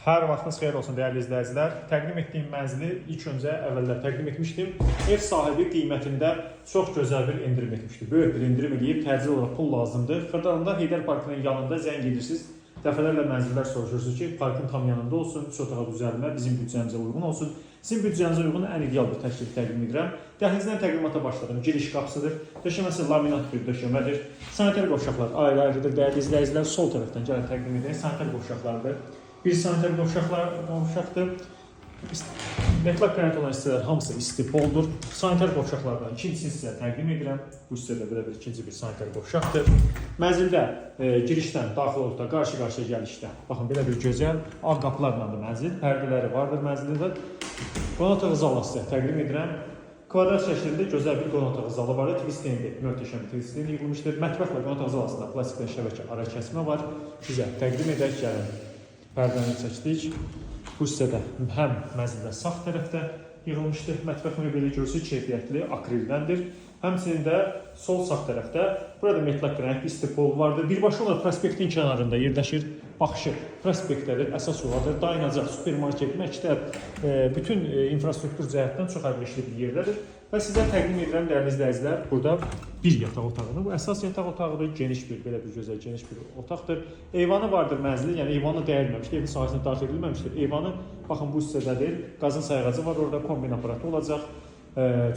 Hər vaxtınız xeyir olsun dəyərli izləyicilər. Təqdim etdiyim mənzili ilk öncə əvvəllər təqdim etmişdim. Ev sahibi qiymətində çox gözəl bir endirim etmişdi. Böyük bir endirim edib, təcil olaraq pul lazımdır. Xırdalıqda Heydər Parkının yanında zəng edirsiniz. Dəfələrlə mənzillər soruşursunuz ki, parkın tam yanında olsun, 3 otağa düzəlmə, bizim büdcəmizə uyğun olsun. Sizin büdcənizə uyğun ən ideal bir təklif təqdim edirəm. Dəhlizdən təqdimata başladım. Giriş qapısıdır. Döşəməsi laminat bir döşəmədir. Sanitar qovşaqlar ayrı-ayrıdır. Dəyərli izləyicilər, sol tərəfdən gəlin təqdim edək. Sanitar qovşaqlardır. Bir sanitar qovşaqdır. Metal qranit olan hissələr hamısı istipoldur. Sanitar qovşaqlardan ikincisini sizə təqdim edirəm. Bu hissədə belə bir ikinci bir sanitar qovşaqdır. Mənzildə girişdən daxil olduqda qarşı-qarşıya gəlişdə. Baxın, belə bir gözəl ağ qapılarla mənzil. Pərdələri vardır mənzildə. Qonaq otağı zalı sizə təqdim edirəm. Kvadrat şəklində gözəl bir qonaq otağı zalı var. Tvistlendi, möhtəşəm bir tvistlendi yığılmışdır. Mətbəxlə qonaq otağı zalı arasında plastikdən şəbəkə ara kəsmə var. Sizə təqdim edək, gəlin. Pərdəni çəkdik. Bu hissədə həm mənzildə sağ tərəfdə yığılmışdır. Mətbəx möbeli görürsünüz, keyfiyyətli akrildəndir. Həmçinin də sol sağ tərəfdə burada metal qranit istipol vardır. Birbaşa olaraq prospektin kənarında yerləşir. Baxışı prospektlədir, əsas yoladır, dayanacaq, supermarket, məktəb, bütün infrastruktur cəhətdən çox əlverişli bir yerdədir. Və sizə təqdim edirəm dəyərli izləyicilər, burada bir yataq otağıdır. Bu əsas yataq otağıdır, geniş bir, belə bir gözəl geniş bir otaqdır. Eyvanı vardır mənzilin, yəni eyvanı dəyilməmişdir, evin sahəsinə daxil edilməmişdir. Eyvanı, baxın bu hissədədir, qazın sayğacı var, orada kombin aparatı olacaq.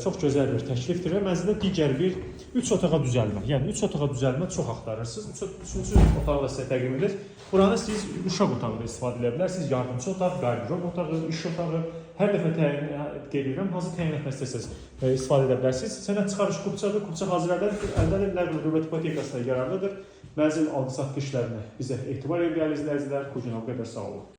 Çox gözəl bir təklifdir və mənzildə digər bir 3 otağa düzəlmə. Yəni 3 otağa düzəlmə çox axtarırsınız. 3-cü otağı da sizə təqdim edir. Buranı siz uşaq otağında istifadə edə bilərsiniz. Yardımçı otaq, qardırob otağı, iş otağı. Hər dəfə qeyd edirəm, hansı təyin etmək istəsəniz istifadə edə bilərsiniz. Sənəd çıxarış kupçadır, kupça hazırladır, əldən nəql dövlət ipotekasına yararlıdır. Mənzil alqı-satqı işlərinə bizə etibar edən izləyicilər, bu gün o qədər sağ olun.